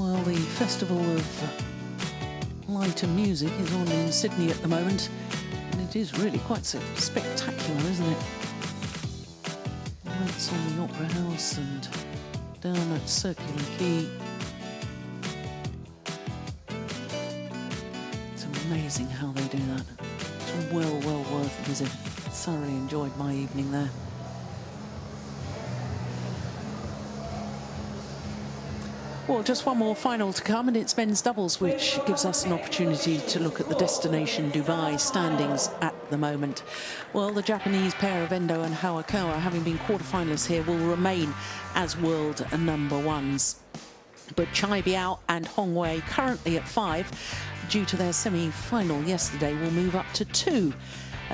Well, the Festival of Light and Music is on in Sydney at the moment, and it is really quite so spectacular, isn't it? Lights on the Opera House and down at Circular Quay. It's amazing how they do that. It's well worth a visit. Thoroughly enjoyed my evening there. Well, just one more final to come, and it's men's doubles, which gives us an opportunity to look at the Destination Dubai standings at the moment. Well, the Japanese pair of Endo and Hayakawa, having been quarterfinalists here, will remain as world number ones. But Chai Biao and Hong Wei, currently at 5, due to their semi-final yesterday, will move up to 2,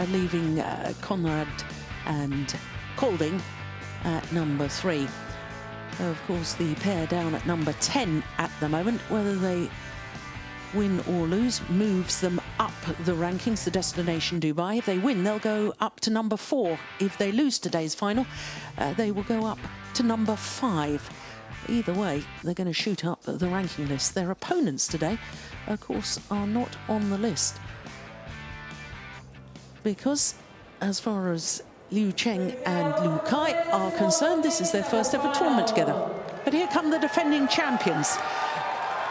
leaving Conrad and Colding at number 3. Of course, the pair down at number 10 at the moment, whether they win or lose, moves them up the rankings, the Destination Dubai. If they win, they'll go up to number 4. If they lose today's final, they will go up to number 5. Either way, they're going to shoot up the ranking list. Their opponents today, of course, are not on the list, because as far as Liu Cheng and Liu Kai are concerned, this is their first ever tournament together. But here come the defending champions,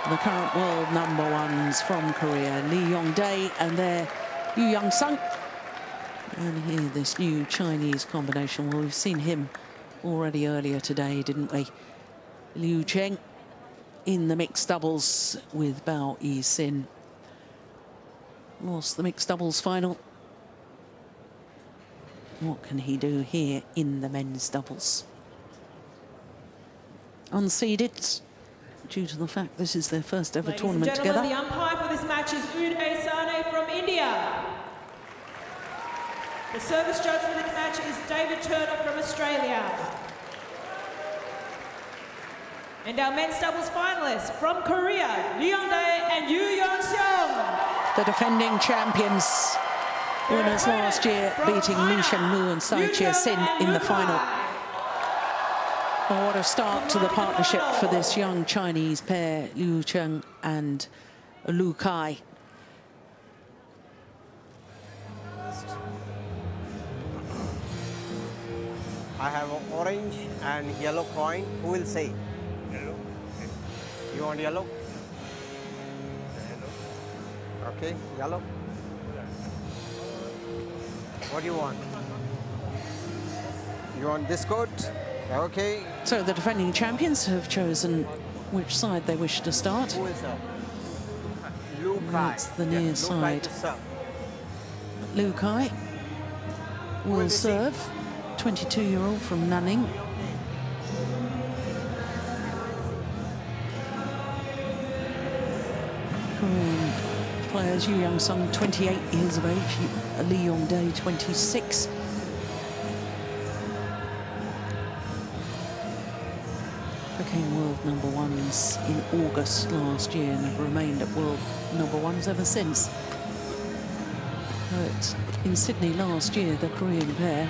the current world number ones from Korea, Yong Dae and their Yoo Yeon. And here, this new Chinese combination. Well, we've seen him already earlier today, didn't we? Liu Cheng in the mixed doubles with Bao Yi-sin. Lost the mixed doubles final. What can he do here in the men's doubles? Unseeded, due to the fact this is their first ever tournament together. The umpire for this match is Yoo Yeon from India. The service judge for this match is David Turner from Australia. And our men's doubles finalists from Korea, Yong Dae and Yoo Yeon. The defending champions. Winners last year, beating Min Shen-mu and Tsai Chia-sin in the final. Oh, what a start to the partnership for this young Chinese pair, Liu Cheng and Liu Kai. I have an orange and yellow coin. Who will say? Yellow. You want yellow? Yellow. Okay, yellow. What do you want? You want this coat? Okay. So the defending champions have chosen which side they wish to start. Who will serve? Liu Kai. That's the near side. Serve. Liu Kai will serve, 22-year-old from Nanning. Korean players, Yoo Yeon, 28 years of age, Lee Yong Dae, 26. Became world number ones in August last year and have remained at world number ones ever since. But in Sydney last year, the Korean pair,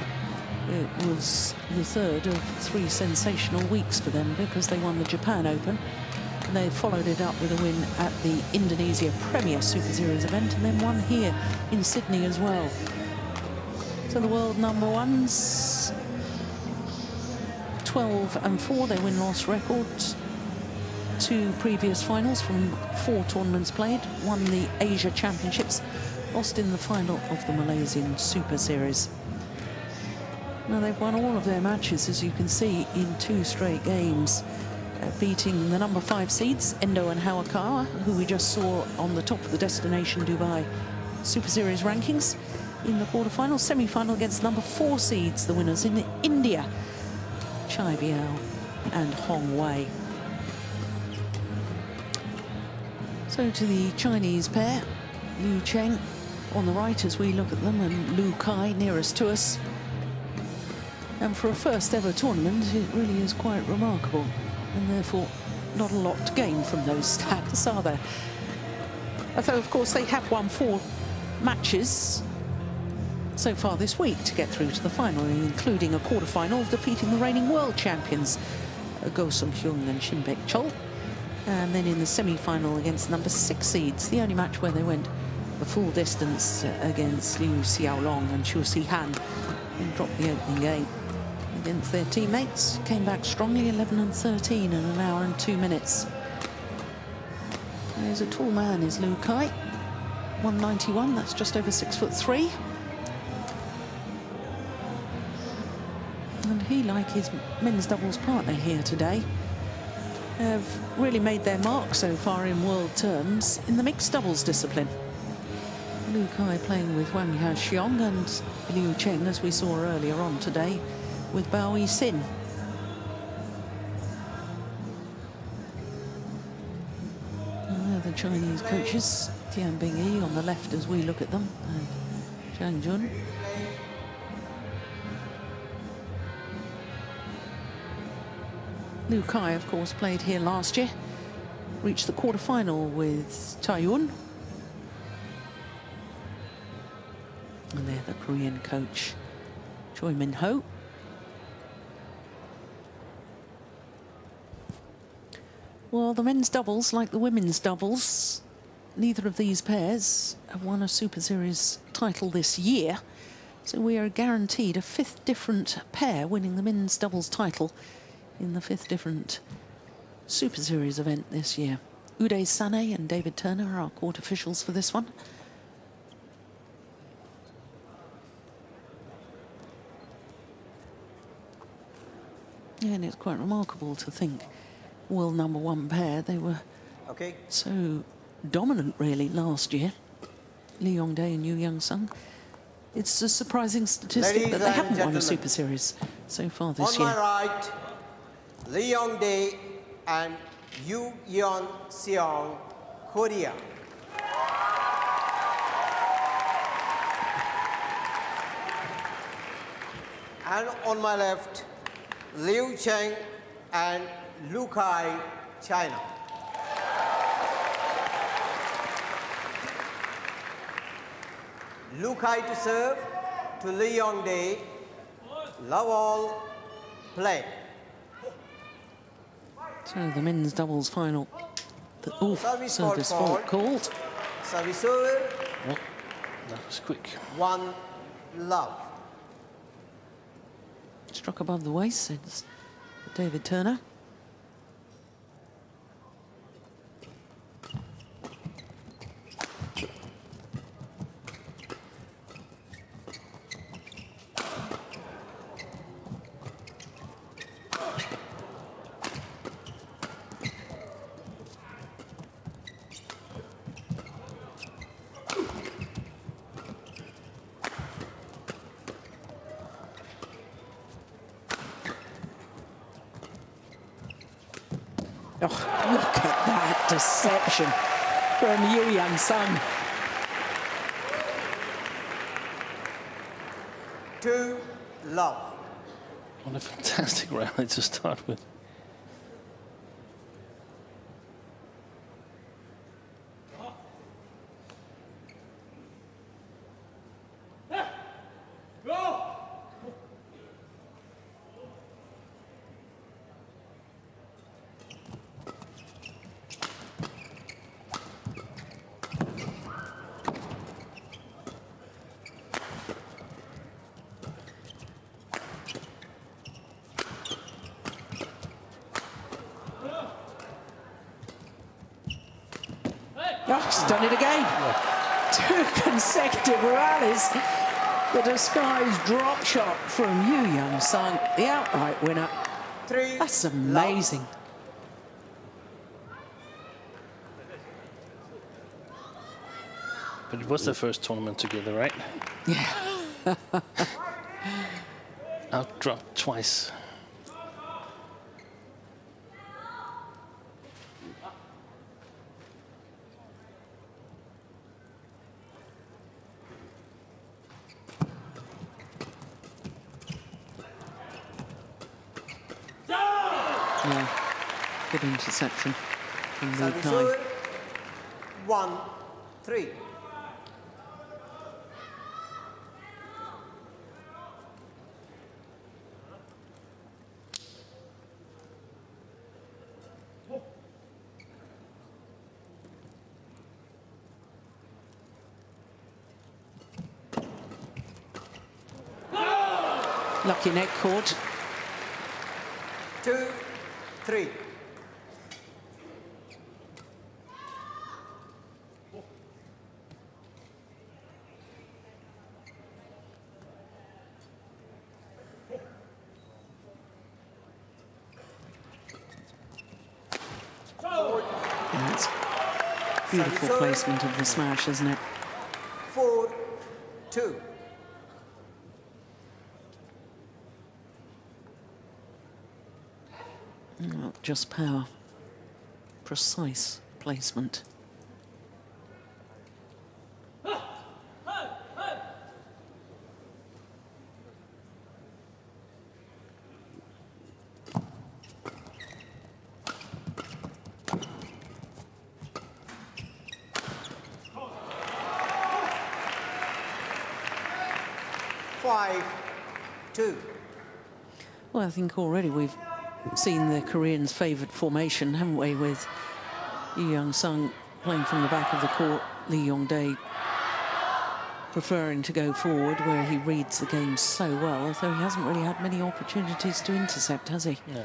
it was the third of 3 sensational weeks for them, because they won the Japan Open. And they followed it up with a win at the Indonesia Premier Super Series event, and then won here in Sydney as well. So the world number ones, 12-4, their win-loss record. 2 previous finals from 4 tournaments played. Won the Asia Championships, lost in the final of the Malaysian Super Series. Now they've won all of their matches, as you can see, in 2 straight games. Beating the number 5 seeds, Endo and Hayakawa, who we just saw on the top of the Destination Dubai Super Series rankings in the quarterfinal. Semi-final against number 4 seeds, the winners in India, Chai Biao and Hong Wei. So to the Chinese pair, Liu Cheng on the right as we look at them, and Liu Kai nearest to us. And for a first ever tournament, it really is quite remarkable. And therefore, not a lot to gain from those stats, are there? Although, of course, they have won 4 matches so far this week to get through to the final, including a quarter-final, defeating the reigning world champions, Go Sung-hyun and Shin Baek-chol. And then in the semi-final against number 6 seeds, the only match where they went the full distance against Liu Xiaolong and Chu Si-han, and dropped the opening game against their teammates. Came back strongly, 11 and 13 in an hour and 2 minutes. He's a tall man, is Liu Kai. 191, that's just over 6'3". And he, like his men's doubles partner here today, have really made their mark so far in world terms in the mixed doubles discipline. Liu Kai playing with Wang Yaxiong and Liu Cheng, as we saw earlier on today, with Bao Yi-sin. The Chinese coaches, Tian Bingyi on the left as we look at them, and Zhang Jun. Liu Kai, of course, played here last year, reached the quarter-final with Taiyun. And they're the Korean coach, Choi Min-ho. Well, the men's doubles, like the women's doubles, neither of these pairs have won a Super Series title this year. So we are guaranteed a 5th different pair winning the men's doubles title in the 5th different Super Series event this year. Uday Sane and David Turner are our court officials for this one. And it's quite remarkable to think world #1 pair, they were so dominant really last year, Yong Dae and Yoo Yeon. It's a surprising statistic that they haven't won a Super Series so far this year. On my right, Yong Dae and Yoo Yeon, Korea. And on my left, Liu Cheng and Liu Kai, China. Liu Kai to serve to Yong Dae. Love all, play. So the men's doubles final. Service fault called. Service over. Oh, that was quick. 1 love. Struck above the waist, says David Turner. Oh, look at that deception from Yoo Yeon. 2 love. What a fantastic rally to start with. Oh, she's done it again. 2 consecutive rallies. The disguised drop shot from Yoo Yeon, the outright winner. 3 That's amazing. But it was their first tournament together, right? Yeah. Out-dropped twice. Yeah. Good interception from Liu Service Kai. over. 1 3. Lucky neck cord. 2-3. And that's beautiful placement of the smash, isn't it? 4-2. Not just power, precise placement. Well, I think already we've seen the Koreans' favoured formation, haven't we, with Yoo Yeon playing from the back of the court, Yong Dae preferring to go forward where he reads the game so well, although he hasn't really had many opportunities to intercept, has he? No.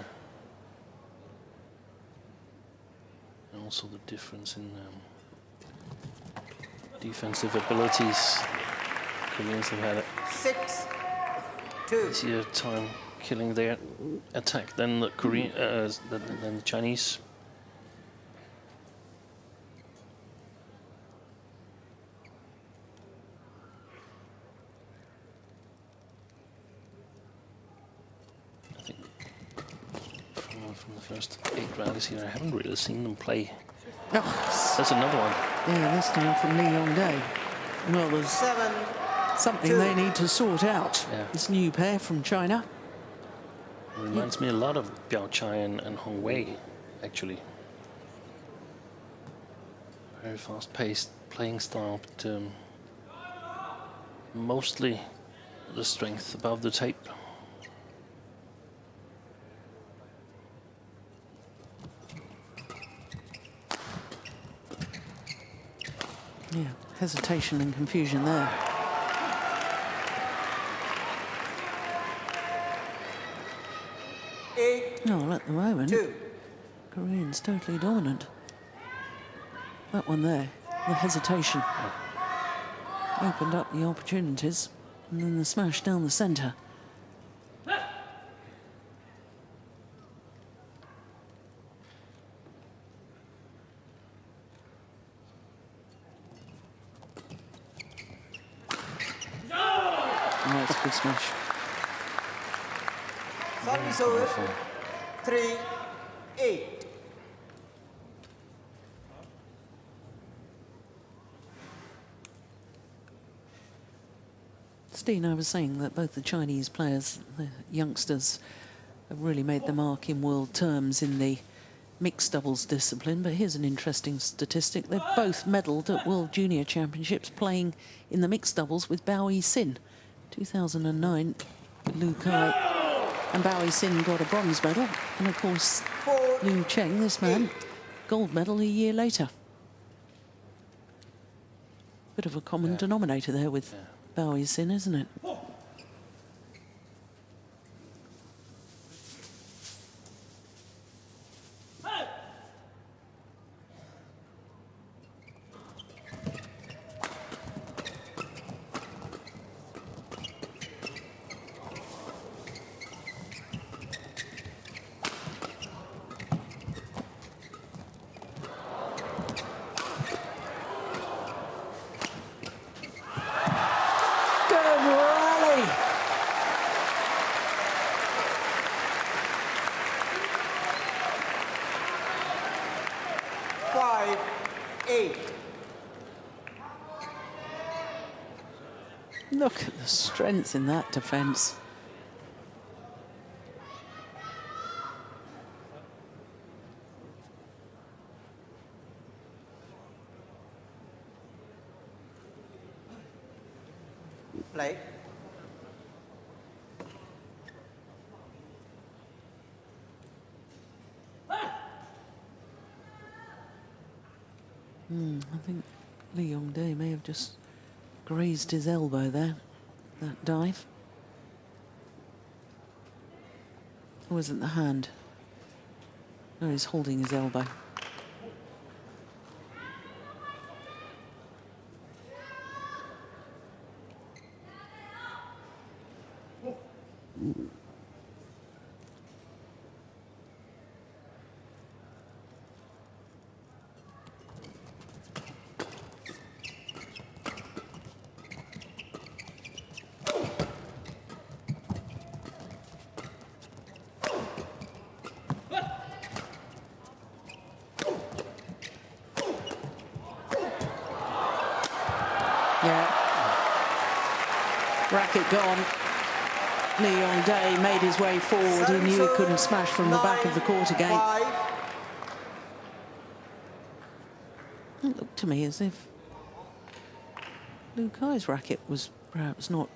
And also the difference in defensive abilities. Koreans have had it. 6-2. Easier time killing their attack than the than the Chinese. I think from the first 8 rallies here, I haven't really seen them play. Oh, that's another one. Yeah, this time from Yong Dae. Well, there's something they need to sort out. Yeah. This new pair from China. Reminds me a lot of Biao Chai and Hong Wei, actually. Very fast-paced playing style, but mostly the strength above the tape. Yeah, hesitation and confusion there. No, at the moment, Koreans totally dominant. That one there, the hesitation, opened up the opportunities, and then the smash down the centre. Oh, that's a good smash. 3-8. Steen, I was saying that both the Chinese players, the youngsters, have really made the mark in world terms in the mixed doubles discipline, but here's an interesting statistic. They've both medalled at World Junior Championships playing in the mixed doubles with Bao Yi-sin. 2009, Liu Kai and Bao Yi-sin got a bronze medal, and of course Liu Cheng, this man, gold medal a year later. Bit of a common denominator there with Bao Yi-sin, isn't it? Look at the strength in that defence. Play. I think Yong Dae may have just grazed his elbow there, that dive. Or was it the hand? No, he's holding his elbow. Yeah. Racket gone. Yong Dae made his way forward. He knew he couldn't smash from the back of the court again. 5. It looked to me as if Liu Kai's racket was perhaps not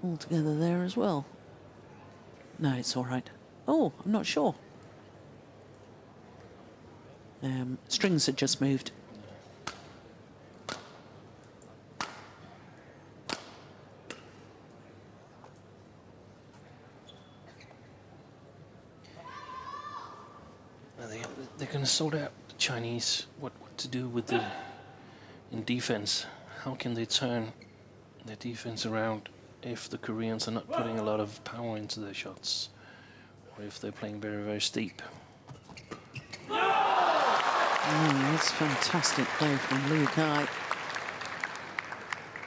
altogether there as well. No, it's all right. Oh, I'm not sure. Strings had just moved. They're going to sort out the Chinese what to do with the in defense. How can they turn their defense around if the Koreans are not putting a lot of power into their shots, or if they're playing very, very steep? That's fantastic play from Liu Kai.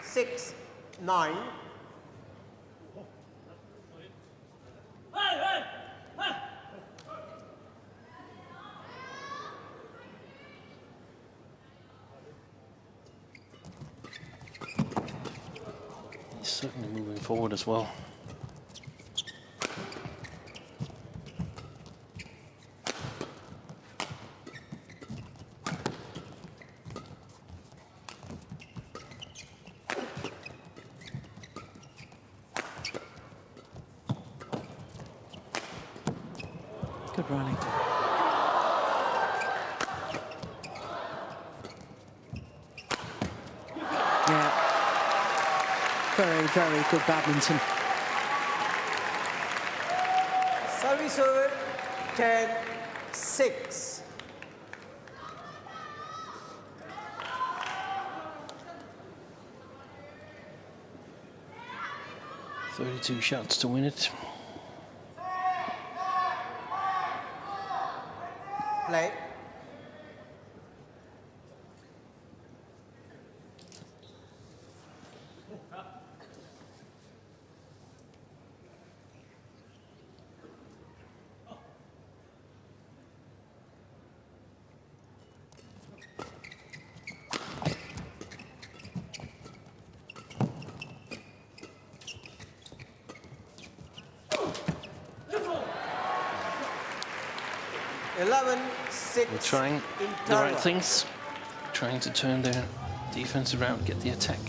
6, 9. He's certainly moving forward as well. Good rally. Yeah. Very, very good badminton. Service over 10, 6. "32 shots to win it." Play. They're trying the right things, trying to turn their defense around, get the attack.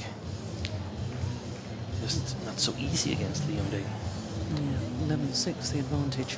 Just not so easy against Yong Dae. Yeah, 11-6 the advantage.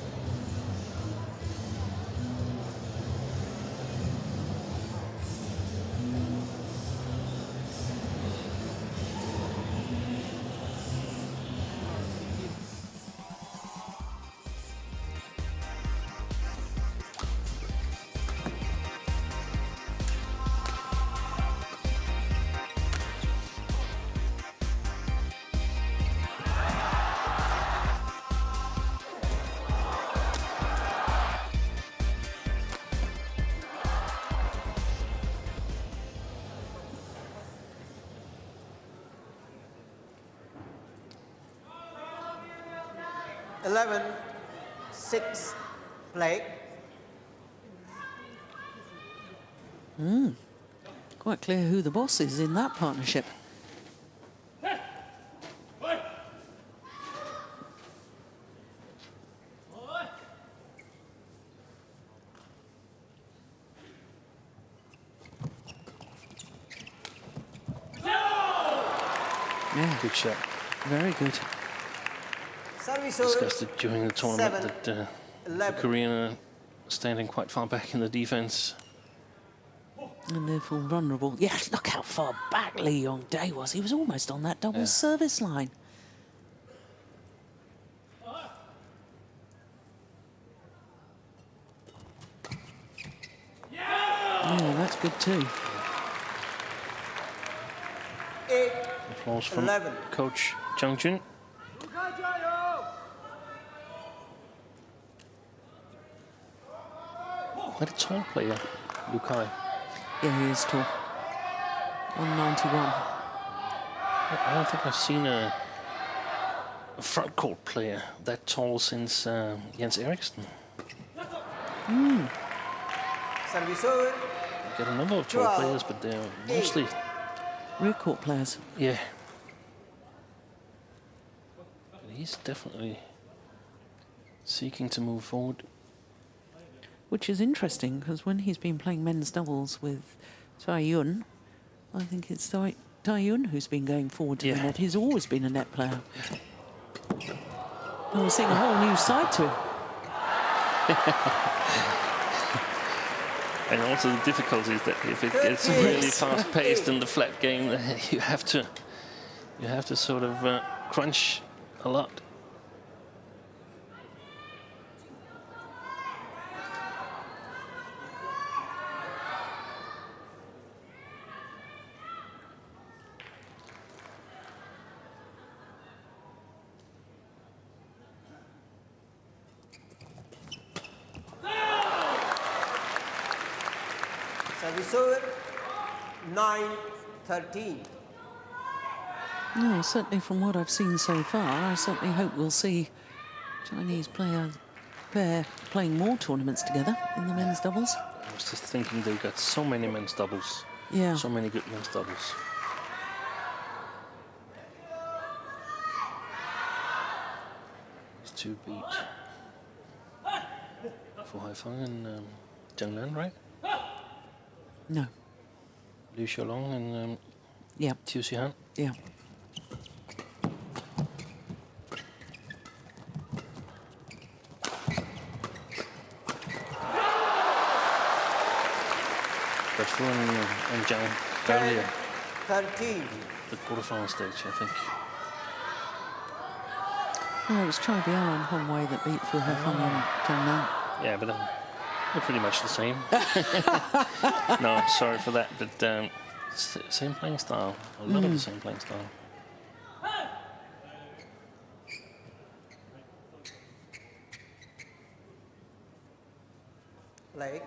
Eleven, 6. Play. Quite clear who the boss is in that partnership. Yeah, Good shot. very good. Service Discussed over it during the tournament 7, that the 11. Korean are standing quite far back in the defense. And therefore vulnerable. Yeah, look how far back Yong Dae was. He was almost on that double service line. good too. 8, Applause from 11. Coach Cheng Jun. Quite a tall player, Liu Kai. Yeah, he is tall. 191. I don't think I've seen a front court player that tall since Jens Eriksen. Service over. Got a number of tall 12, players, but they're mostly, Rear court players. yeah. But he's definitely seeking to move forward. Which is interesting, because when he's been playing men's doubles with Tae-Yun, I think it's Tae-Yun who's been going forward to the Yeah. net. He's always been a net player. And we're seeing a whole new side to him. And also the difficulty is that if it gets really fast-paced in the flat game, then you have to sort of crunch a lot. Service over. 9-13. No, certainly from what I've seen so far, I certainly hope we'll see Chinese pair playing more tournaments together in the men's doubles. I was just thinking they've got so many men's doubles. Yeah. So many good men's doubles. These two beat Fu Haifeng and Zheng Lan, right? No. Liu Xiaolong and Yeah. Tiu Xihan. Yeah. But Fu and Zhang earlier, 13. the quarterfinal stage, I think. No, it was Chai Biao and Hong Wei that beat Fu Haifeng and Zhang Nan. Yeah, but they're pretty much the same. No, sorry for that, but same playing style. A lot of the same playing style. Play.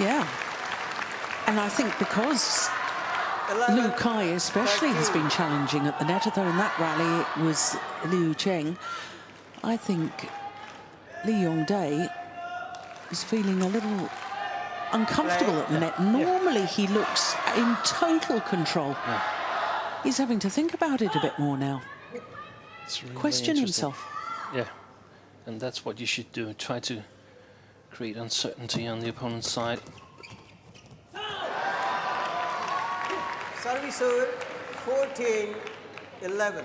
Yeah. And I think because 11, Liu Kai especially has been challenging at the net, although in that rally it was Liu Cheng, I think Yong Dae is feeling a little uncomfortable at the net. Normally he looks in total control. He's having to think about it a bit more now. It's really Question interesting. himself. Yeah, and that's what you should do. Try to create uncertainty on the opponent's side. Service over. 14-11.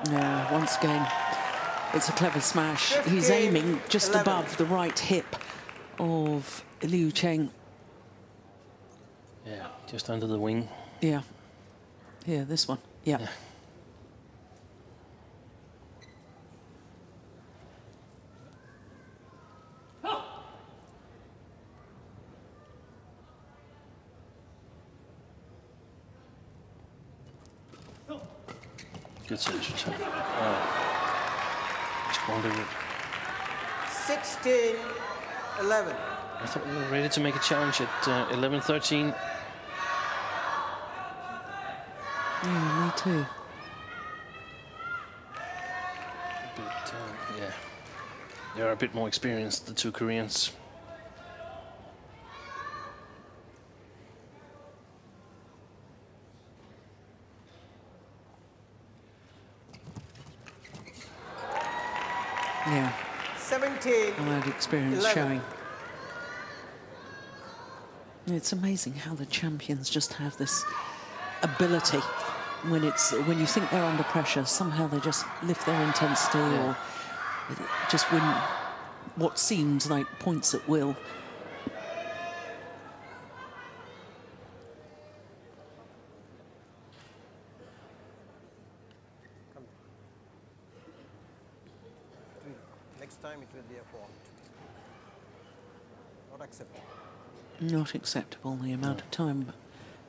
Yeah, once again, it's a clever smash. He's 15, aiming just 11. above the right hip of Liu Cheng. Yeah, just under the wing. Yeah. Yeah, this one. Yeah. Yeah. Good service return. Squandered it. 16-11. I thought we were ready to make a challenge at 11-13. Yeah, me too. They're a bit more experienced, the two Koreans. Yeah, 17. all that experience 11. showing. It's amazing how the champions just have this ability when you think they're under pressure, somehow they just lift their intensity or just win what seems like points at will. Next time it will be a fault. Not acceptable. Not acceptable, the amount of time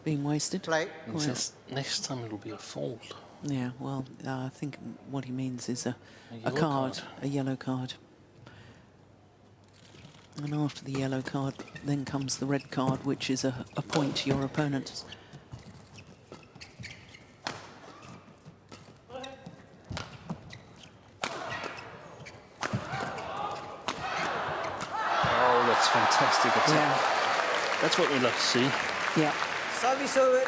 being wasted. Play. He says next time it'll be a fault. Yeah, well, I think what he means is a yellow card, card. a yellow card. And after the yellow card, then comes the red card, which is a point to your opponent. Oh, that's fantastic attack. Yeah, That's what we love to see. yeah. Service over.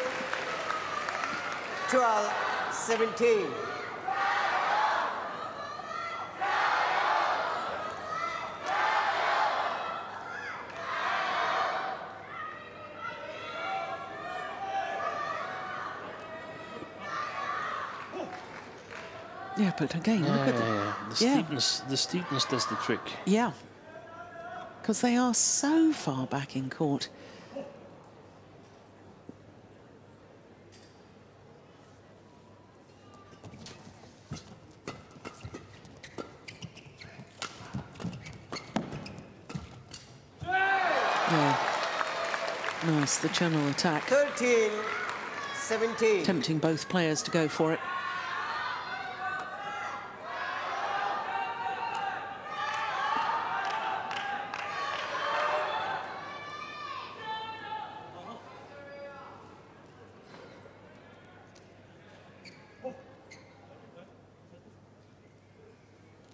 12-17. Yeah, but again, look at them. The steepness does the trick. Yeah, because they are so far back in court. Yeah. Nice, the channel attack. 13-17. Tempting both players to go for it.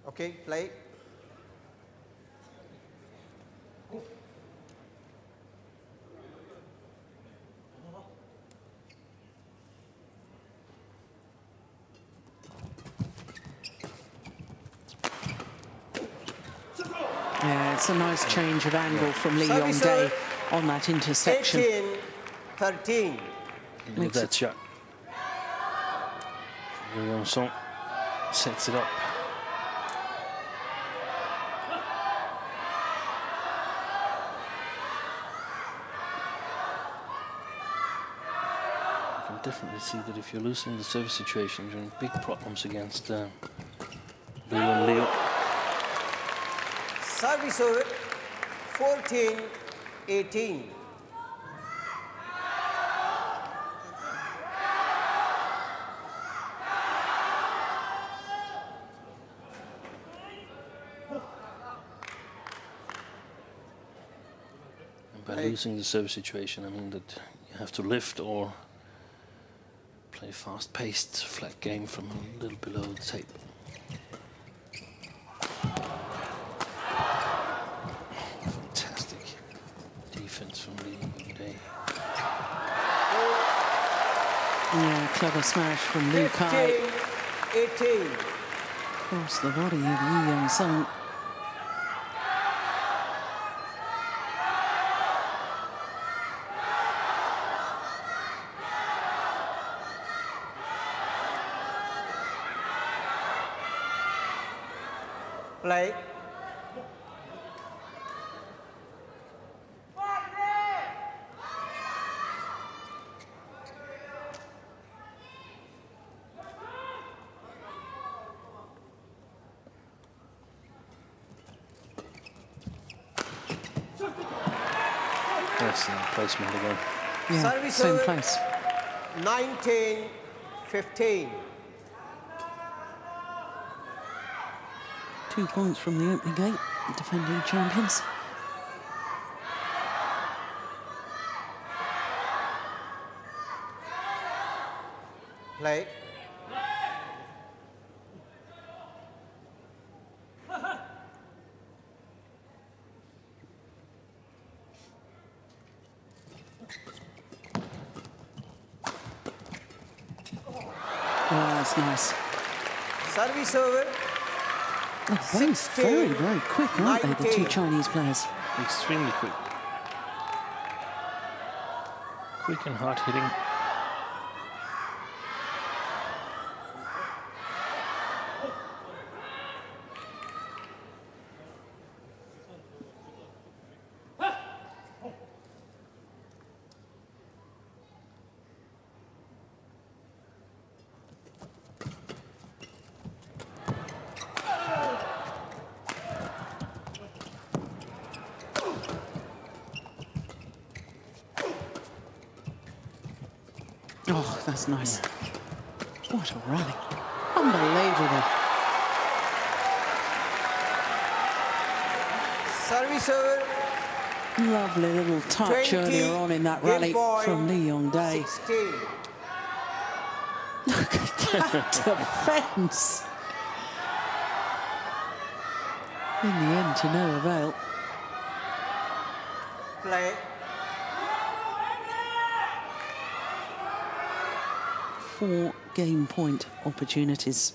Okay, play. Yeah, it's a nice change of angle from Lee Yong Service Dae over. on that intersection. 18-13. Look Makes at it- that shot. Yoo Yeon sets it up. You can definitely see that if you're losing the service situation, you're in big problems against Lee Seong-Liu. Service over. 14-18. By losing the service situation, I mean that you have to lift or play fast-paced flat game from a little below the tape. Fantastic defense from Yong Dae. Yeah, clever smash from Liu Kai. 15-18. Across the body of Yoo Yeon. Play. Excellent placement again. Yeah, Service same over. place. 19-15. 2 points from the opening gate, the defending champions. Play. that's nice. Service over. They're both very, very quick, aren't they, the two 19. Chinese players? Extremely quick. Quick and hard hitting. Oh, that's nice. What a rally. Unbelievable. Service over. Lovely little touch 20, earlier on in that rally game point, from Yong Dae. 16. Look at that defence. In the end, to no avail. Play. 4 game point opportunities.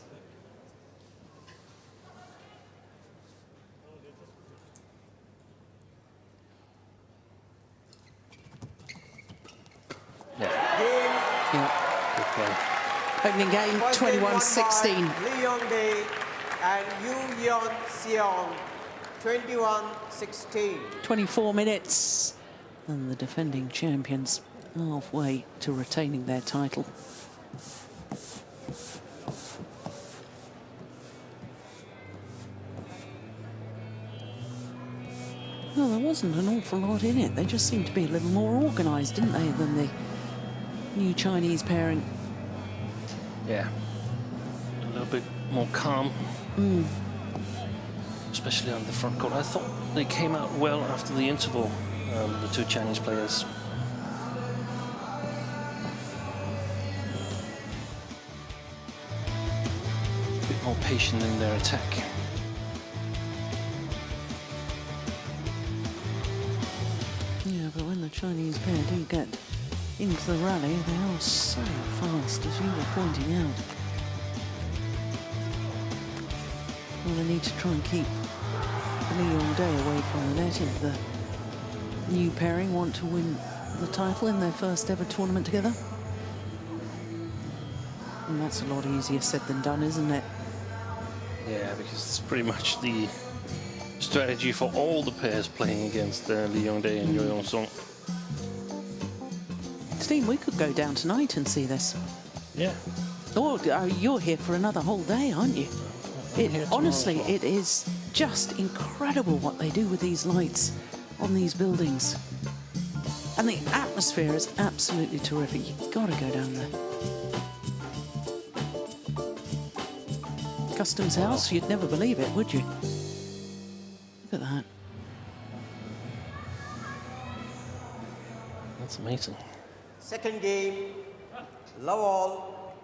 Game. Yeah. Good play. Opening game, First game won by 21-16. Yong Dae and Yoo Yeon Seong, 21-16. 24 minutes. And the defending champions halfway to retaining their title. Well, there wasn't an awful lot in it. They just seemed to be a little more organised, didn't they, than the new Chinese pairing. Yeah. A little bit more calm. Especially on the front court. I thought they came out well after the interval, the two Chinese players. A bit more patient in their attack. Yeah, but when the Chinese pair do get into the rally, they are so fast, as you were pointing out. Well, they need to try and keep Yong Dae away from the net if the new pairing want to win the title in their first ever tournament together. And that's a lot easier said than done, isn't it? Yeah, because it's pretty much the strategy for all the pairs playing against Yong Dae and Yoo Yeon. Steve, we could go down tonight and see this. Yeah. Oh, you're here for another whole day, aren't you? here tomorrow Honestly, as well. it is just incredible what they do with these lights on these buildings. And the atmosphere is absolutely terrific. You've got to go down there. Customs House, you'd never believe it, would you? Look at that. That's amazing. Second game, love all,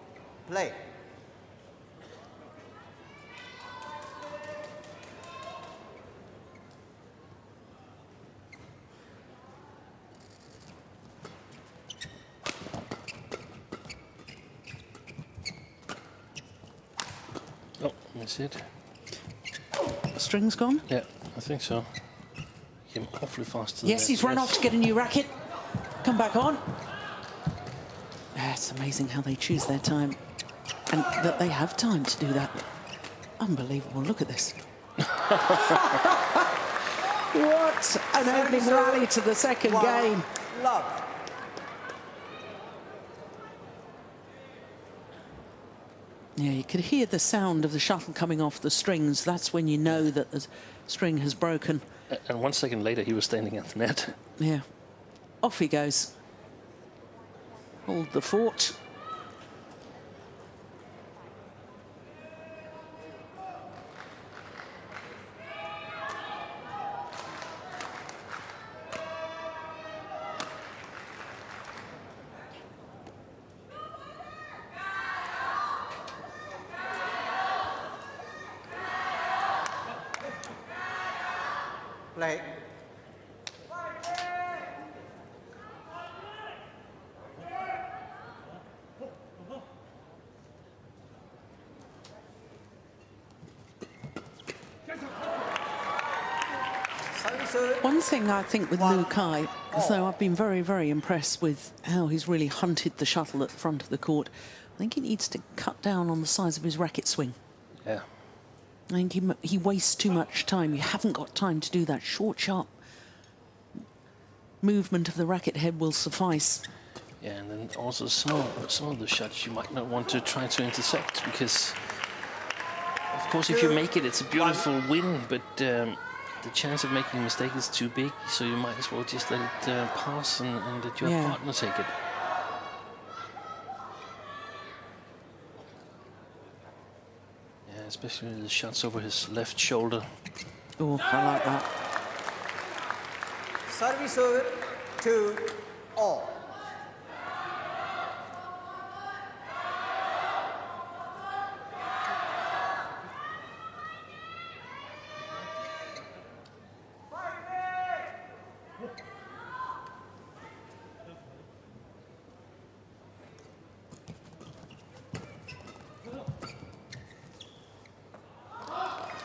play. Oh, that's it. The string's gone? Yeah, I think so. Came awfully fast to the Yes, net. he's run off to get a new racket. Come back on. It's amazing how they choose their time and that they have time to do that. Unbelievable. Look at this. What an opening rally to the second game. Love. Yeah, you could hear the sound of the shuttle coming off the strings. That's when you know that the string has broken. And 1 second later, he was standing at the net. Yeah. Off he goes. Hold the fort. Play. One thing I think with Liu Kai, so I've been very, very impressed with how he's really hunted the shuttle at the front of the court. I think he needs to cut down on the size of his racket swing. Yeah. I think he wastes too much time. You haven't got time to do that. Short, sharp movement of the racket head will suffice. Yeah, and then also some of the shots you might not want to try to intercept because, of course, if you make it, it's a beautiful win, but the chance of making a mistake is too big, so you might as well just let it pass and let your partner take it. Yeah, especially the shots over his left shoulder. Oh, I like that. Service over 2-all.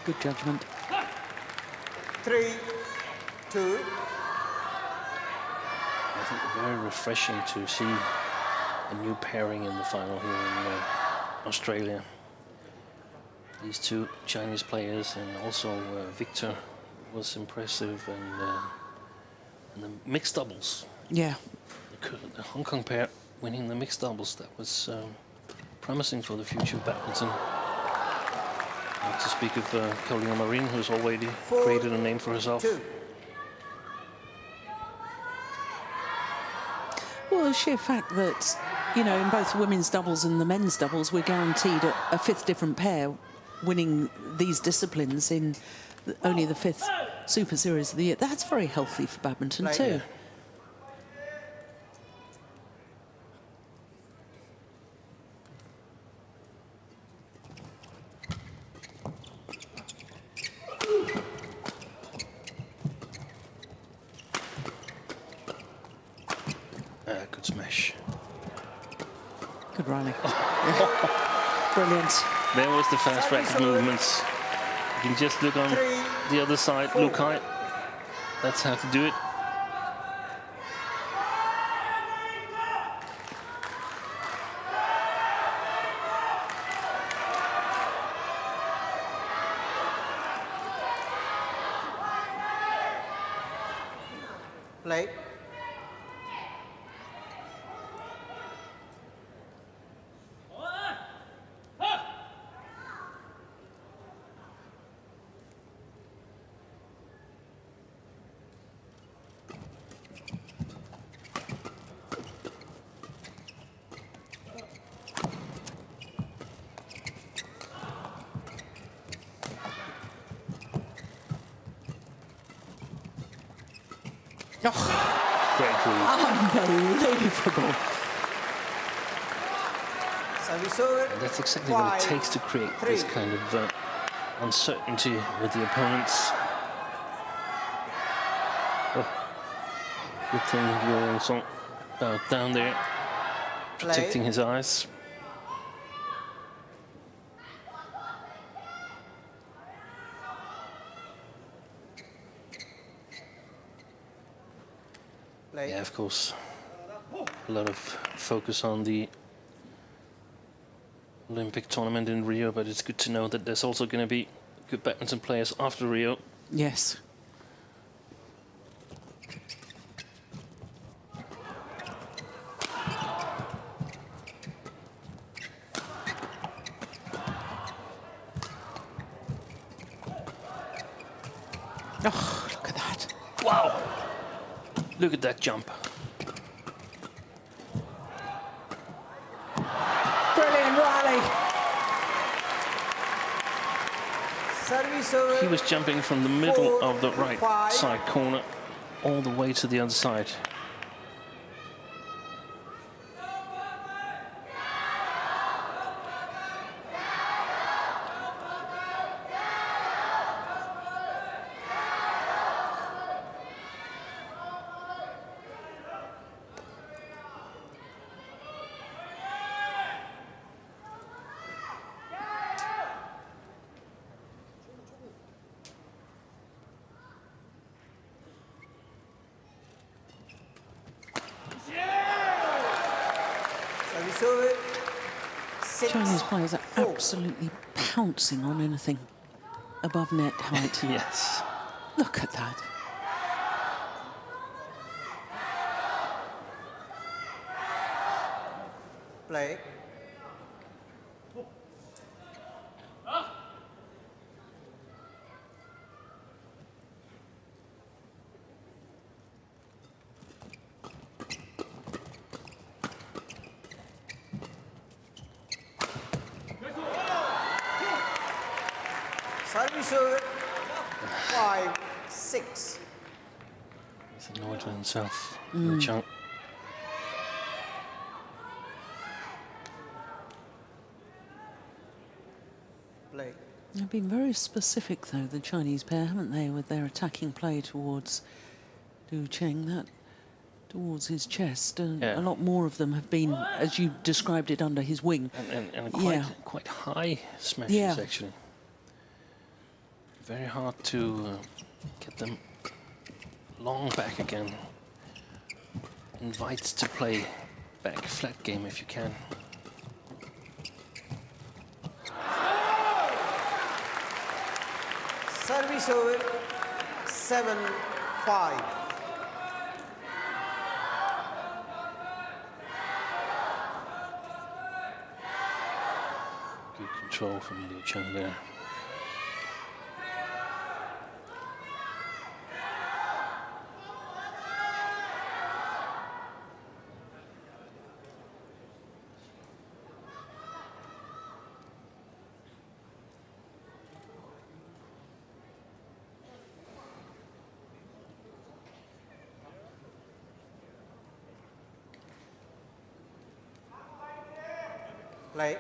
Good judgment. 3-2. I think very refreshing to see a new pairing in the final here in Australia. These two Chinese players, and also Victor was impressive, and the mixed doubles. Yeah. The Hong Kong pair winning the mixed doubles, that was promising for the future of badminton. Not to speak of Carolina Marin, who's already created a name for herself. Well, the sheer fact that, you know, in both the women's doubles and the men's doubles, we're guaranteed a fifth different pair winning these disciplines in only the fifth Super Series of the year. That's very healthy for badminton too. Yeah. Good smash. Good rally. Brilliant. There was the fast racket movements. You can just look on the other side, Liu Kai. That's how to do it. Play. Oh, Great move. unbelievable. Service over. And that's exactly what it takes to create this kind of uncertainty with the opponents. Oh. Good thing Yoo Yeon down there, protecting his eyes. Play. Yeah, of course. A lot of focus on the Olympic tournament in Rio, but it's good to know that there's also going to be good badminton players after Rio. Yes. Oh, look at that. Wow! Look at that jump. Brilliant rally. Service over. He was jumping from the middle of the right side corner all the way to the other side. over. 6, Chinese players are 4. absolutely pouncing on anything above net height. Yes. Look at that. Play. Service over. 5, 6. He's annoyed with himself. Yoo Yeon. Play. They've been very specific, though, the Chinese pair, haven't they, with their attacking play towards Cheng, that towards his chest. And Yeah. a lot more of them have been, as you described it, under his wing. And Yeah. quite high smashes, Yeah. actually. Very hard to get them long back again. Invites to play back flat game if you can. Service over. 7, 5. Good control from Yoo Yeon there. Play.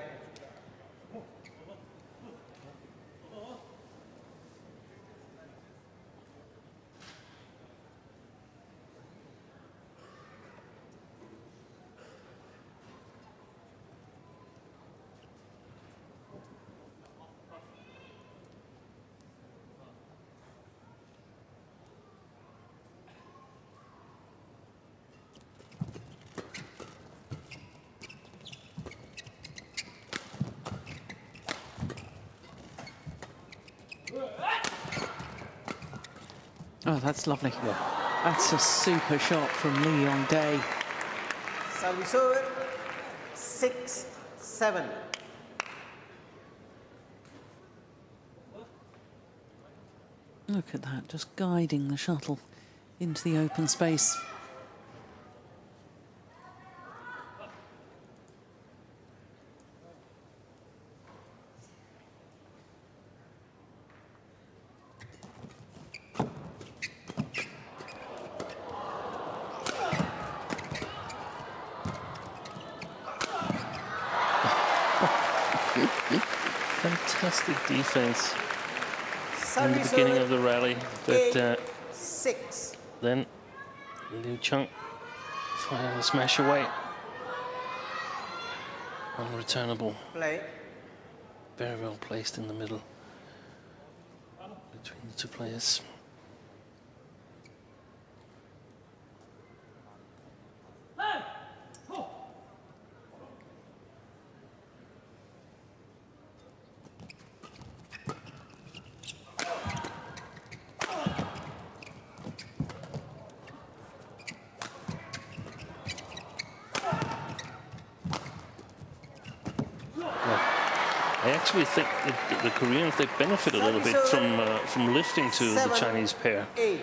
Oh, that's lovely. That's a super shot from Yong Dae. Service over. 6, 7. Look at that, just guiding the shuttle into the open space. Fantastic defense in the Service beginning over. of the rally, 8, but 6. then Yoo Yeon firing the smash away. Unreturnable. Play. Very well placed in the middle between the two players. I actually think that the Koreans, they benefit a little bit from lifting to the 7, Chinese pair. 8.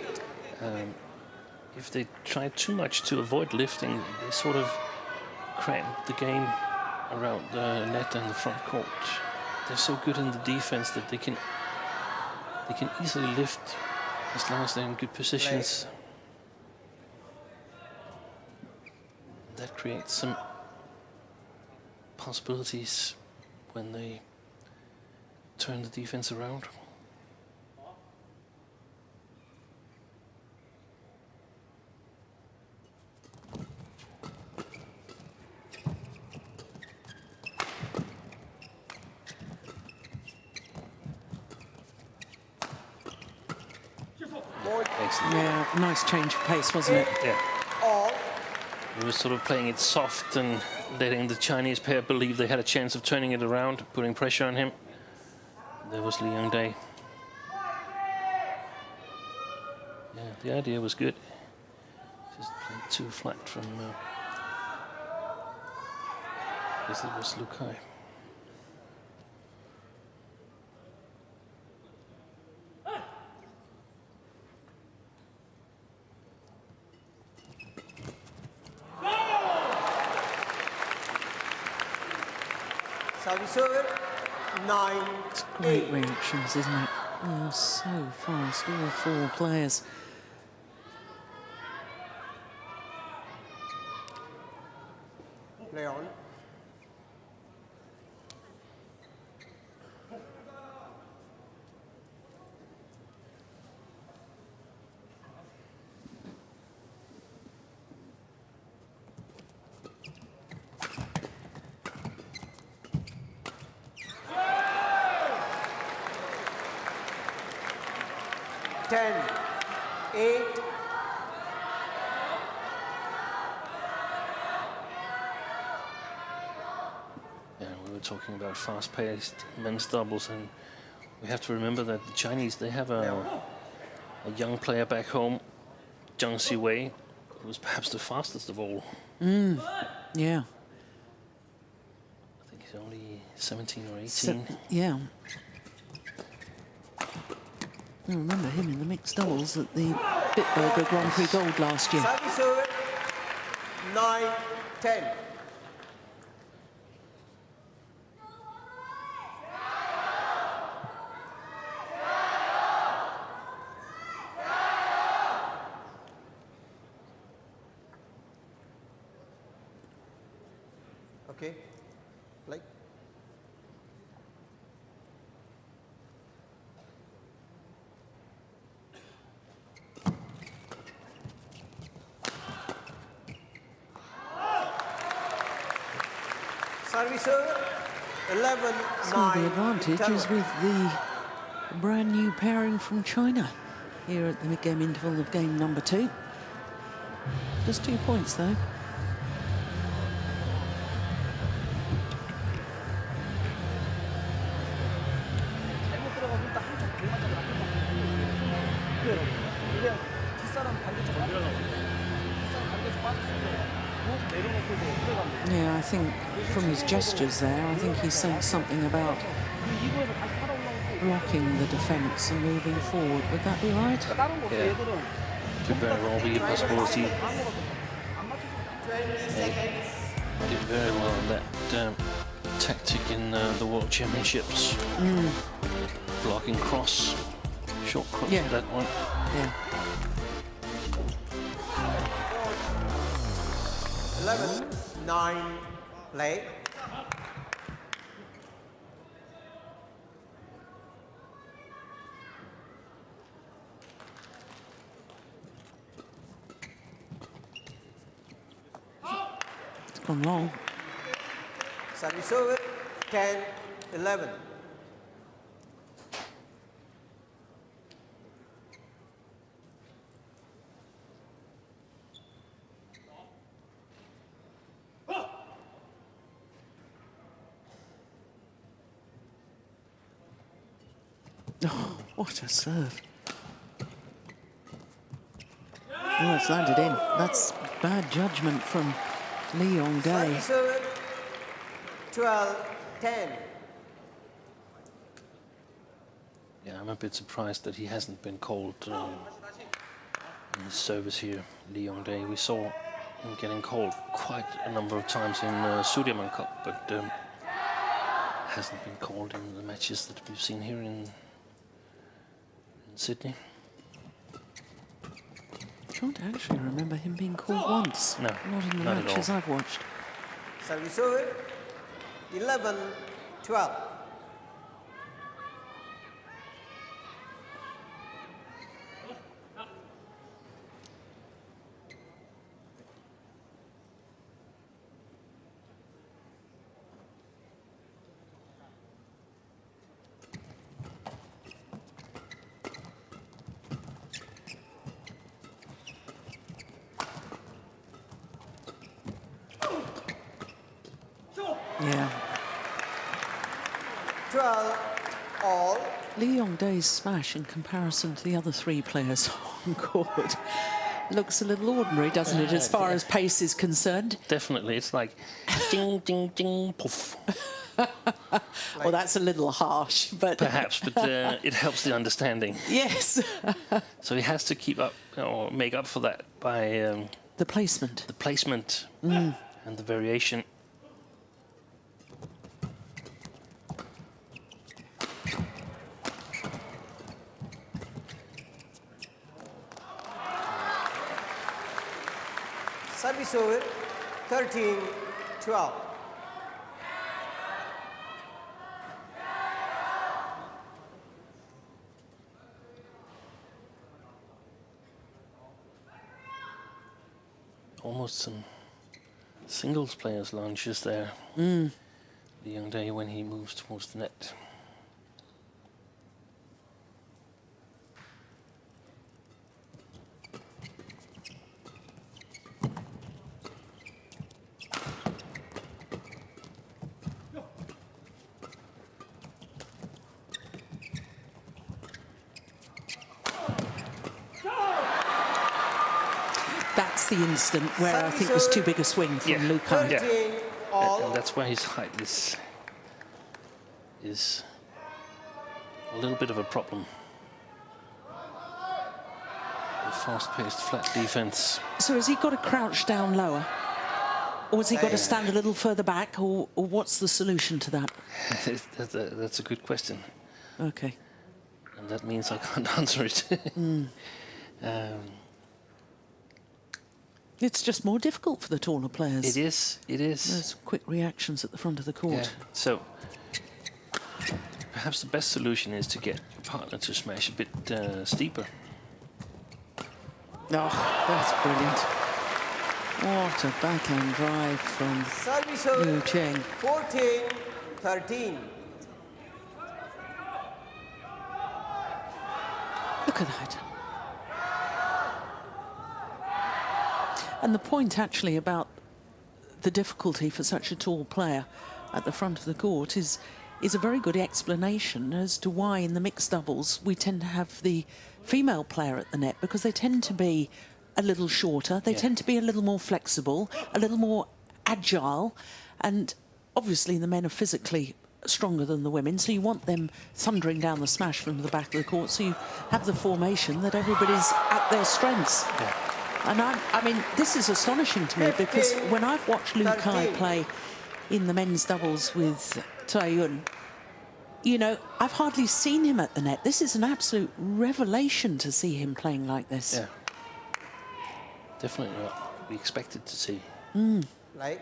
If they try too much to avoid lifting, they sort of cramp the game around the net and the front court. They're so good in the defense that they can easily lift as long as they're in good positions. That creates some possibilities when they turn the defense around. Yeah, nice change of pace, wasn't it? Yeah. All. He was sort of playing it soft and letting the Chinese pair believe they had a chance of turning it around, putting pressure on him. There was Yong Dae. Yeah, the idea was good. Just played too flat from. I guess it was Lukai. Service over, 9, It's great 8. reactions, isn't it? They are so fast, all four players. Play on. Ten, 8. Yeah, we were talking about fast-paced men's doubles, and we have to remember that the Chinese, they have a young player back home, Zhang Siwei, who was perhaps the fastest of all. Yeah. I think he's only 17 or 18. Yeah. I remember him in the mixed doubles at the Bitburger Grand Prix Gold last year. Service over, 9, 10. Okay, like. Service over, 11, So 9. the advantage is with the brand new pairing from China here at the mid-game interval of game number 2. Just 2 points though. Yeah, I think from his gestures there, I think he's saying something about blocking the defence and moving forward. Would that be right? Yeah. Could very well be a possibility. Did very well on that tactic in the World Championships. Blocking cross, short cross, Yeah. that one. Yeah. 11, 9, play. It's gone long. Service over, 10, 11. Oh, what a serve. Oh, it's landed in. That's bad judgment from Yong Dae. Service over, 12, 10. Yeah, I'm a bit surprised that he hasn't been called in his service here, Yong Dae. We saw him getting called quite a number of times in Sudirman Cup, but hasn't been called in the matches that we've seen here in Sydney. Can't actually remember him being called once. No, Not in the not at matches all. I've watched. Service over, 11, 12. Yeah. 12 all. Yong Dae's smash in comparison to the other three players on court looks a little ordinary, doesn't it, as far as pace is concerned? Definitely, it's like ding, ding, ding, poof. Well, that's a little harsh, but... Perhaps, but it helps the understanding. Yes. So he has to keep up, or make up for that by... the placement. The placement and the variation. Service over, 13-12. Almost some singles players launches there. Yong Dae when he moves towards the net. That's the instant where I think there's too big a swing from Lukai. Yeah. 13 all. And that's why his height is a little bit of a problem. The fast-paced, flat defense. So has he got to crouch down lower? Or has he got to stand a little further back? Or what's the solution to that? That's a good question. Okay. And that means I can't answer it. It's just more difficult for the taller players. It is. There's quick reactions at the front of the court. Yeah. So perhaps the best solution is to get your partner to smash a bit steeper. Oh, that's brilliant. What a backhand drive from Service over, Cheng. 14-13. Look at that. And the point actually about the difficulty for such a tall player at the front of the court is a very good explanation as to why in the mixed doubles we tend to have the female player at the net, because they tend to be a little shorter, they tend to be a little more flexible, a little more agile, and obviously the men are physically stronger than the women, so you want them thundering down the smash from the back of the court, so you have the formation that everybody's at their strengths. Yeah. And I mean, this is astonishing to me, because when I've watched Lukai play in the men's doubles with Tae-Yun, you know, I've hardly seen him at the net. This is an absolute revelation to see him playing like this. Yeah. Definitely what we expected to see. Like,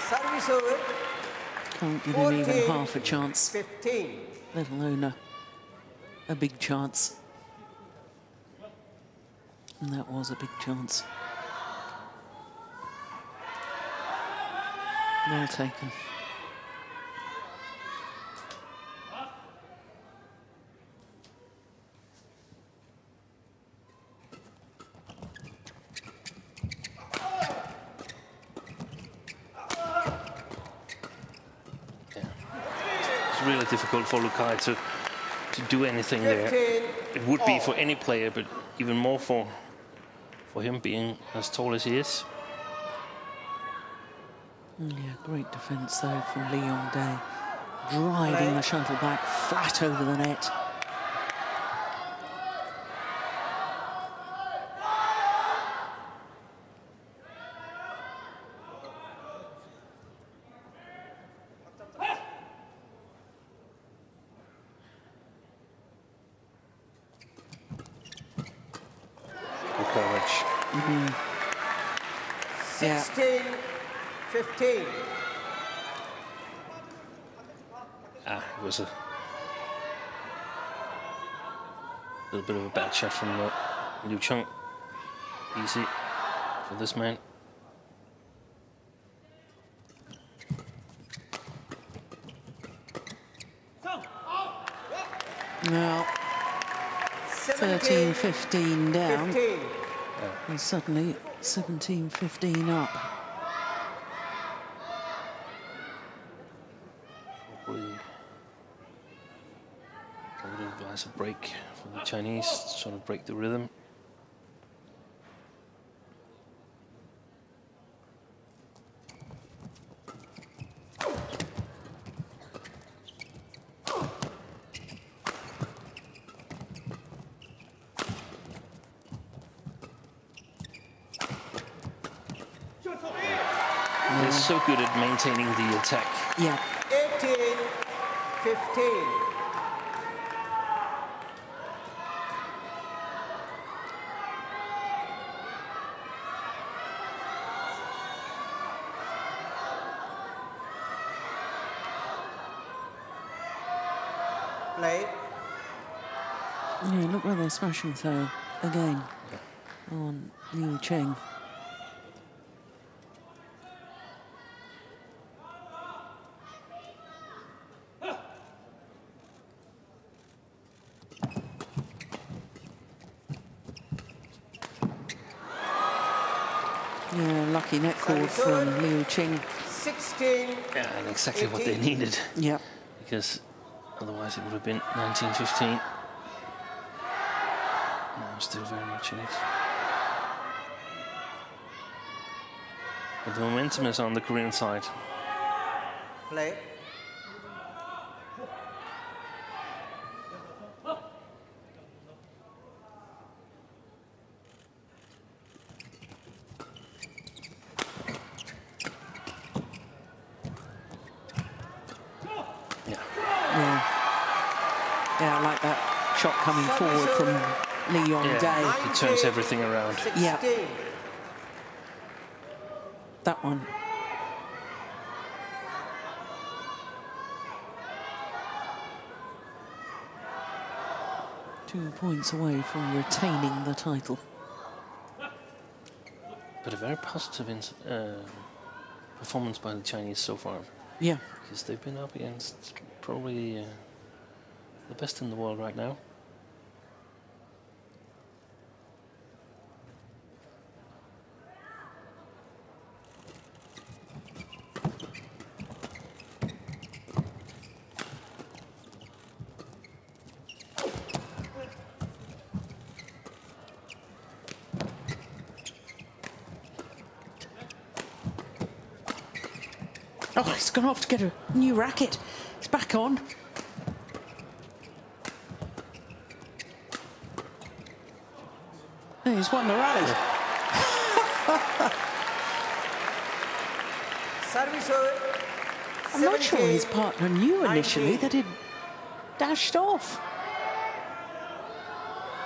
service over, Can't give him even half a chance, 15. let alone a big chance. And that was a big chance. Well taken. It's really difficult for Lukai to do anything there. 15 It would be all. for any player, but even more for him being as tall as he is. Yeah, great defence though from Yong Dae, driving the shuttle back flat over the net. Good coverage. Yeah. 16-15. It was a little bit of a bad shot from Liu Cheng. easy for this man. Well, 13-15 down. 15. And suddenly 17-15 up. Probably I would advise a break for the Chinese to sort of break the rhythm. They're so good at maintaining the attack. Yeah. 18-15. Play. Yeah, look where they're smashing through again on Liu Cheng. Yeah, lucky net cord from Liu Cheng. 16. Yeah, and exactly what they 18. needed. Yeah. Because otherwise it would have been 19-15. Now still very much in it. But the momentum is on the Korean side. Play. Yeah, I like that shot coming forward from Yong Dae. He turns everything around. 16. Yeah. That one. Two points away from retaining the title. But a very positive performance by the Chinese so far. Yeah. Because they've been up against probably the best in the world right now. Oh, he's gone off to get a new racket. It's back on. Oh, he's won the rally. Service over. I'm not sure his 17, partner knew initially 19. that he'd dashed off.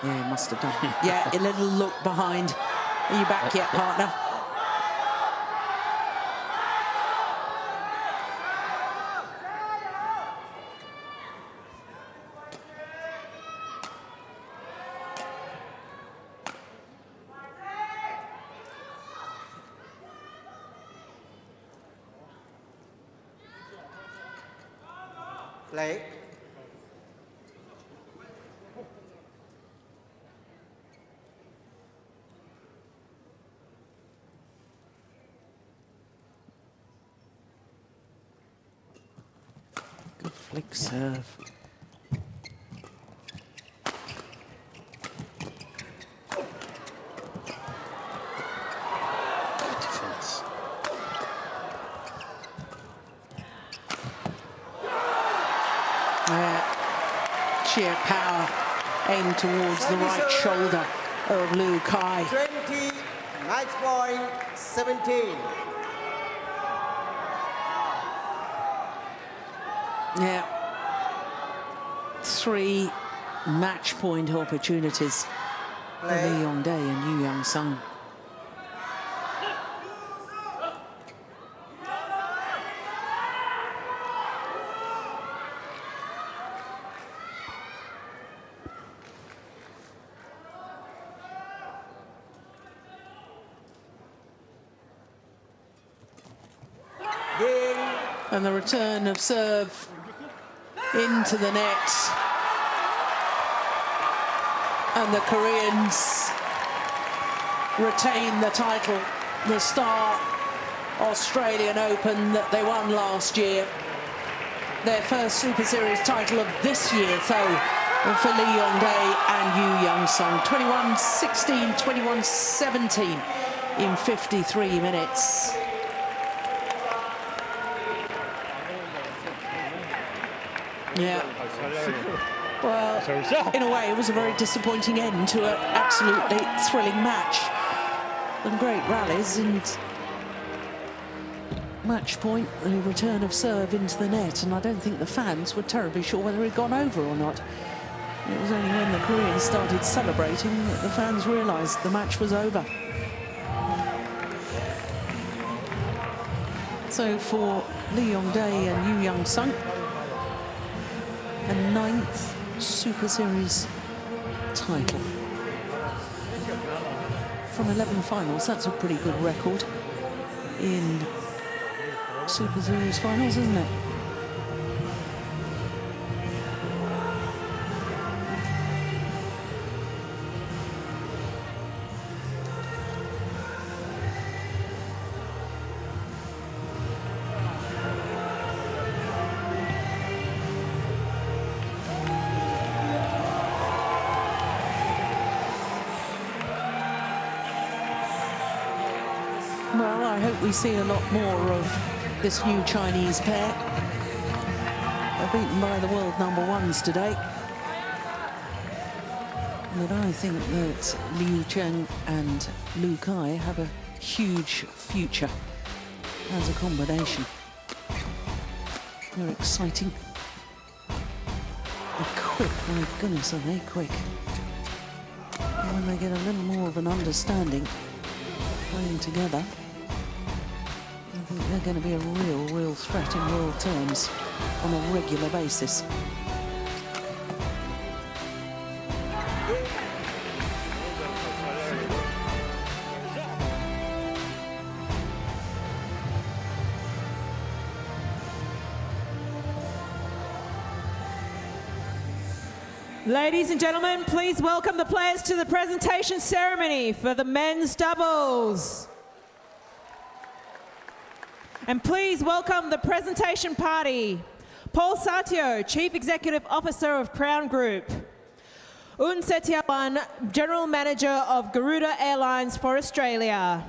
Yeah, he must have done. Yeah, a little look behind. Are you back yet, partner? Play. Good flick serve. Defense. Sheer power aimed towards the right shoulder of Liu Kai. 20. Match point. 17. Yeah. 3 match point opportunities for Play. Yong Dae and Yoo Yeon. And the return of serve into the net. And the Koreans retain the title, the Star Australian Open that they won last year. Their first Super Series title of this year, though, for Yong Dae and Yoo Yeon. 21-16, 21-17 in 53 minutes. Yeah. Well, in a way, it was a very disappointing end to an absolutely thrilling match. And great rallies, and match point, the return of serve into the net, and I don't think the fans were terribly sure whether it had gone over or not. It was only when the Koreans started celebrating that the fans realised the match was over. So for Yong Dae and Yoo Yeon, a 9th Super Series title. From 11 finals, that's a pretty good record in Super Series finals, isn't it? Well, I hope we see a lot more of this new Chinese pair. They're beaten by the world #1s today. But I think that Liu Cheng and Lu Kai have a huge future as a combination. They're exciting. They're quick, my goodness, are they quick. And when they get a little more of an understanding playing together, I think they're going to be a real threat in world terms on a regular basis. Ladies and gentlemen, please welcome the players to the presentation ceremony for the men's doubles. And please welcome the presentation party. Paul Satio, Chief Executive Officer of Crown Group. Un Setiawan, General Manager of Garuda Airlines for Australia.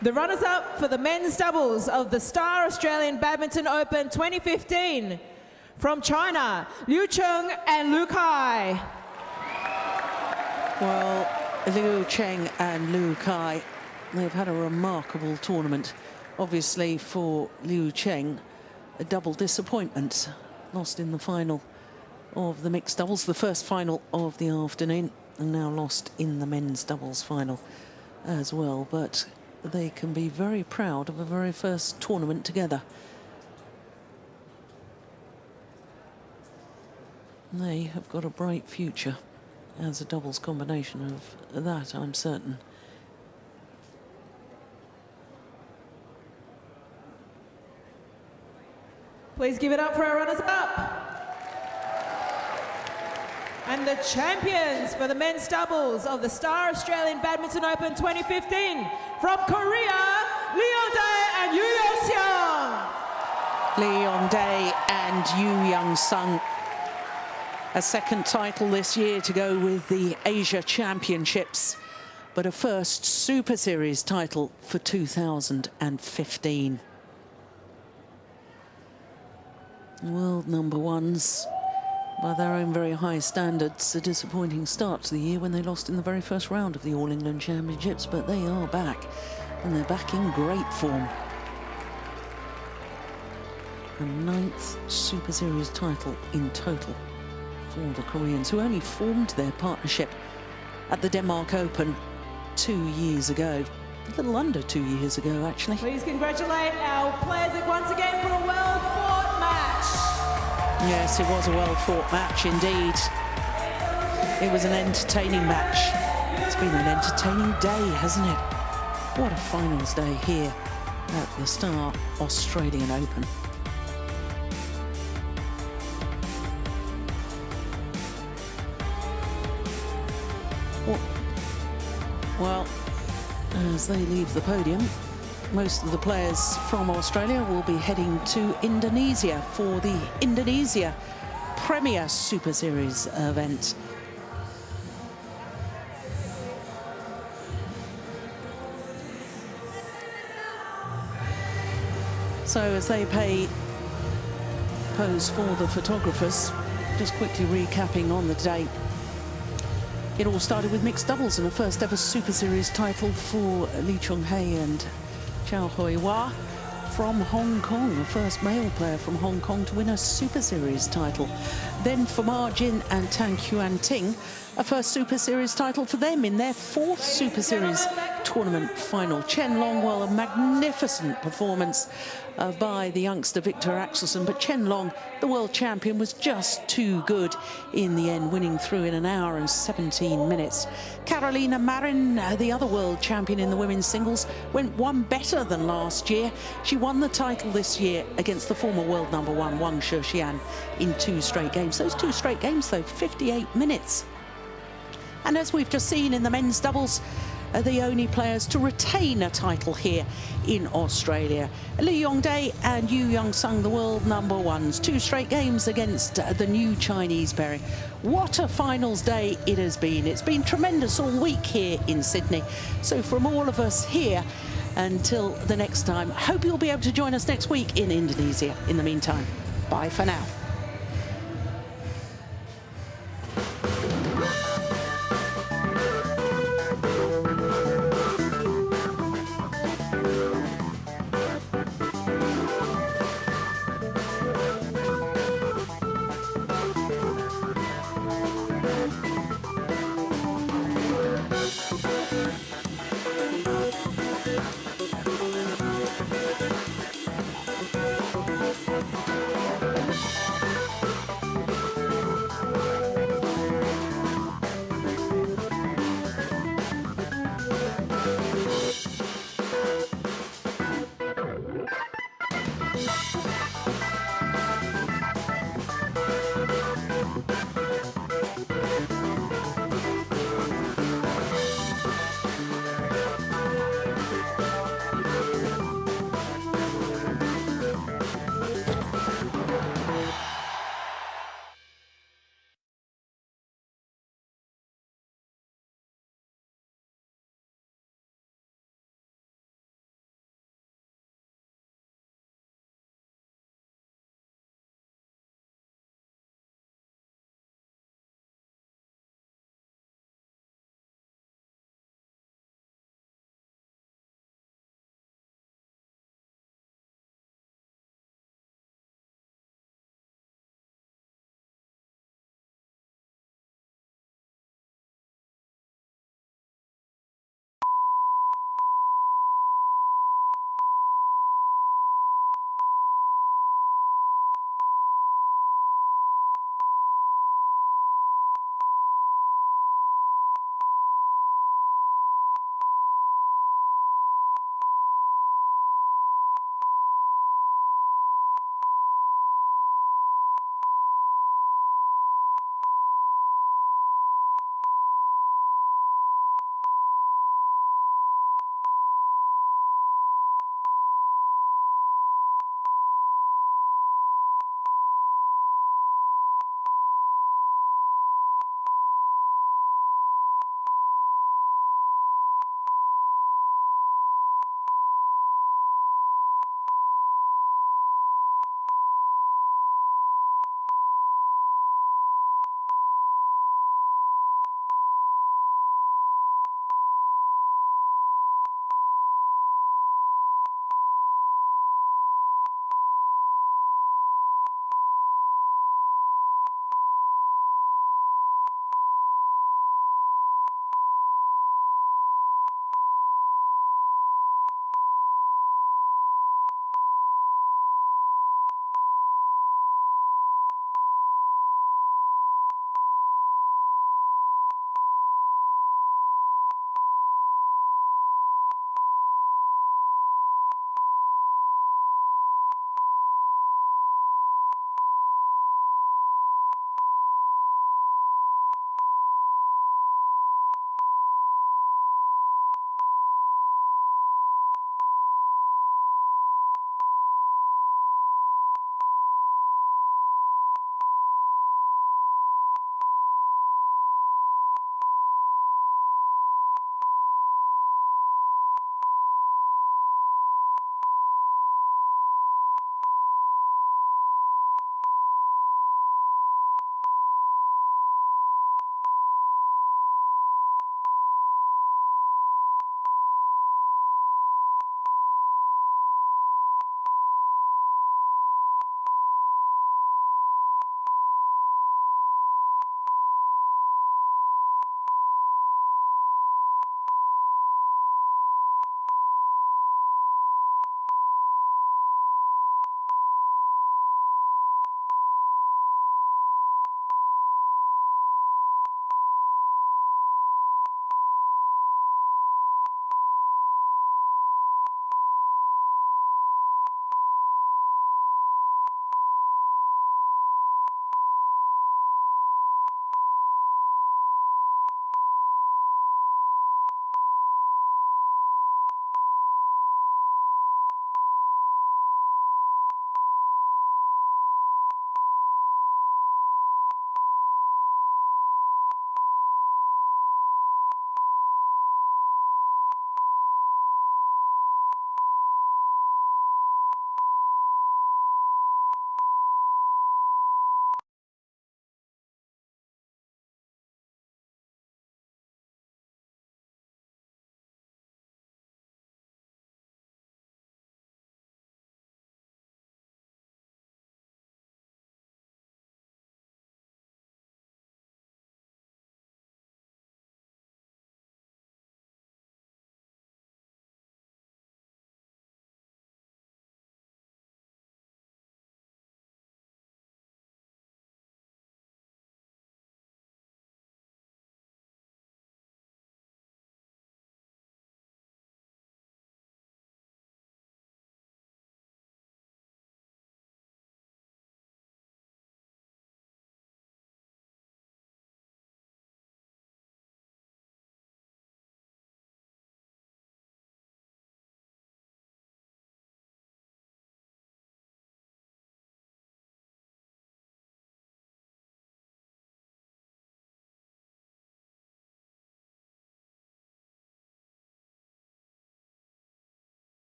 The runners-up for the men's doubles of the Star Australian Badminton Open 2015. From China, Liu Cheng and Lu Kai. Well, Liu Cheng and Lu Kai, they've had a remarkable tournament. Obviously for Liu Cheng, a double disappointment. Lost in the final of the mixed doubles, the first final of the afternoon, and now lost in the men's doubles final as well. But they can be very proud of a very first tournament together. They have got a bright future as a doubles combination of that, I'm certain. Please give it up for our runners-up. And the champions for the men's doubles of the Star Australian Badminton Open 2015 from Korea, Yong Dae and Yoo Yeon. Yong Dae and Yoo Yeon. A second title this year to go with the Asia Championships, but a first Super Series title for 2015. World #1s, by their own very high standards, a disappointing start to the year when they lost in the very first round of the All England Championships, but they are back, and they're back in great form. A 9th Super Series title in total for the Koreans, who only formed their partnership at the Denmark Open 2 years ago. A little under 2 years ago, actually. Please congratulate our players once again for a well-fought match. Yes, it was a well-fought match indeed. It was an entertaining match. It's been an entertaining day, hasn't it? What a finals day here at the Star Australian Open. Well, as they leave the podium, most of the players from Australia will be heading to Indonesia for the Indonesia Premier Super Series event. So as they pose for the photographers, just quickly recapping on the day. It all started with mixed doubles and a first ever Super Series title for Lee Chung-hae and Chow Hoi-wah from Hong Kong, the first male player from Hong Kong to win a Super Series title. Then for Ma Jin and Tan Kuan Ting, a first Super Series title for them in their fourth Super Series tournament final. Chen Long, well, a magnificent performance by the youngster Victor Axelsen, but Chen Long, the world champion, was just too good in the end, winning through in 1 hour and 17 minutes. Carolina Marin, the other world champion in the women's singles, went one better than last year. She won the title this year against the former world number 1, Wang Shexian, in 2 straight games. Those 2 straight games, though, 58 minutes. And as we've just seen in the men's doubles, are the only players to retain a title here in Australia. Yong Dae and Yoo Yeon, the world number 1s, 2 straight games against the new Chinese pairing. What a finals day it has been. It's been tremendous all week here in Sydney. So from all of us here, until the next time, hope you'll be able to join us next week in Indonesia. In the meantime, bye for now.